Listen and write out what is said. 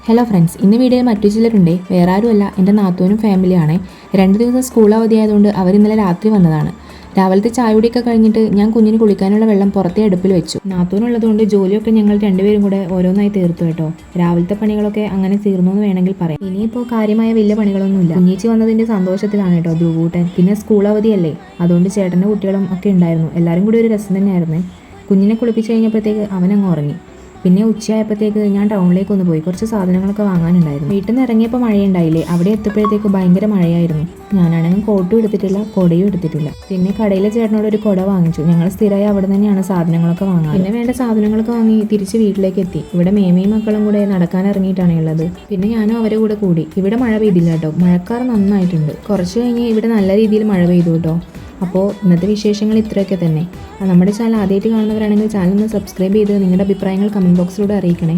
Hello friends, ഇന്ന് വീഡിയോയിൽ മറ്റു ചിലരുണ്ട്. വേറെ ആരുമല്ല, എൻ്റെ നാത്തൂനും ഫാമിലിയാണ്. 2 ദിവസം സ്കൂൾ അവധിയായതുകൊണ്ട് അവർ ഇന്നലെ രാത്രി വന്നതാണ്. രാവിലത്തെ ചായകുടിയൊക്കെ കഴിഞ്ഞിട്ട് ഞാൻ കുഞ്ഞിന് കുളിക്കാനുള്ള വെള്ളം പുറത്തെ അടുപ്പിൽ വെച്ചു. നാത്തൂനുള്ളതുകൊണ്ട് ജോലിയൊക്കെ ഞങ്ങൾ രണ്ടുപേരും കൂടെ ഓരോന്നായി തീർത്തു കേട്ടോ. രാവിലത്തെ പണികളൊക്കെ അങ്ങനെ തീർന്നു എന്ന് വേണമെങ്കിൽ പറയാം. ഇനിയിപ്പോൾ കാര്യമായ വലിയ പണികളൊന്നുമില്ല. കുഞ്ഞീച്ചി വന്നതിൻ്റെ സന്തോഷത്തിലാണ് കേട്ടോ ധ്രുവൂട്ടൻ. പിന്നെ സ്കൂൾ അവധിയല്ലേ, അതുകൊണ്ട് ചേട്ടൻ്റെ കുട്ടികളും ഒക്കെ ഉണ്ടായിരുന്നു. എല്ലാവരും കൂടി ഒരു രസം തന്നെയായിരുന്നു. കുഞ്ഞിനെ കുളിപ്പിച്ച് കഴിഞ്ഞപ്പോഴത്തേക്ക് അവനങ്ങ് ഉറങ്ങി. പിന്നെ ഉച്ചയായപ്പോഴത്തേക്ക് ഞാൻ ടൗണിലേക്ക് ഒന്ന് പോയി കുറച്ച് സാധനങ്ങളൊക്കെ വാങ്ങാനുണ്ടായിരുന്നു. വീട്ടിൽ നിന്ന് ഇറങ്ങിയപ്പോൾ മഴയുണ്ടായില്ലേ, അവിടെ എത്തിയപ്പോഴത്തേക്ക് ഭയങ്കര മഴയായിരുന്നു. ഞാനാണെങ്കിൽ കോട്ടും എടുത്തിട്ടില്ല, കുടയും എടുത്തിട്ടില്ല. പിന്നെ കടയിലെ ചേട്ടനോട് ഒരു കുട വാങ്ങിച്ചു. ഞങ്ങൾ സ്ഥിരമായി അവിടെ തന്നെയാണ് സാധനങ്ങളൊക്കെ വാങ്ങാൻ. പിന്നെ വേണ്ട സാധനങ്ങളൊക്കെ വാങ്ങി തിരിച്ച് വീട്ടിലേക്ക് എത്തി. ഇവിടെ മേമയും മക്കളും കൂടെ നടക്കാൻ ഇറങ്ങിയിട്ടാണ് ഉള്ളത്. പിന്നെ ഞാനും അവരെ കൂടെ കൂടി. ഇവിടെ മഴ പെയ്തില്ല കേട്ടോ, മഴക്കാർ നന്നായിട്ടുണ്ട്. കുറച്ച് കഴിഞ്ഞ് ഇവിടെ നല്ല രീതിയിൽ മഴ പെയ്തു കേട്ടോ. അപ്പോൾ ഇന്നത്തെ വിശേഷങ്ങൾ ഇത്രയൊക്കെ തന്നെ. നമ്മുടെ ചാനൽ ആദ്യമായിട്ട് കാണുന്നവരാണെങ്കിൽ ചാനൽ ഒന്ന് സബ്സ്ക്രൈബ് ചെയ്ത് നിങ്ങളുടെ അഭിപ്രായങ്ങൾ കമൻറ്റ് ബോക്സിലൂടെ അറിയിക്കണേ.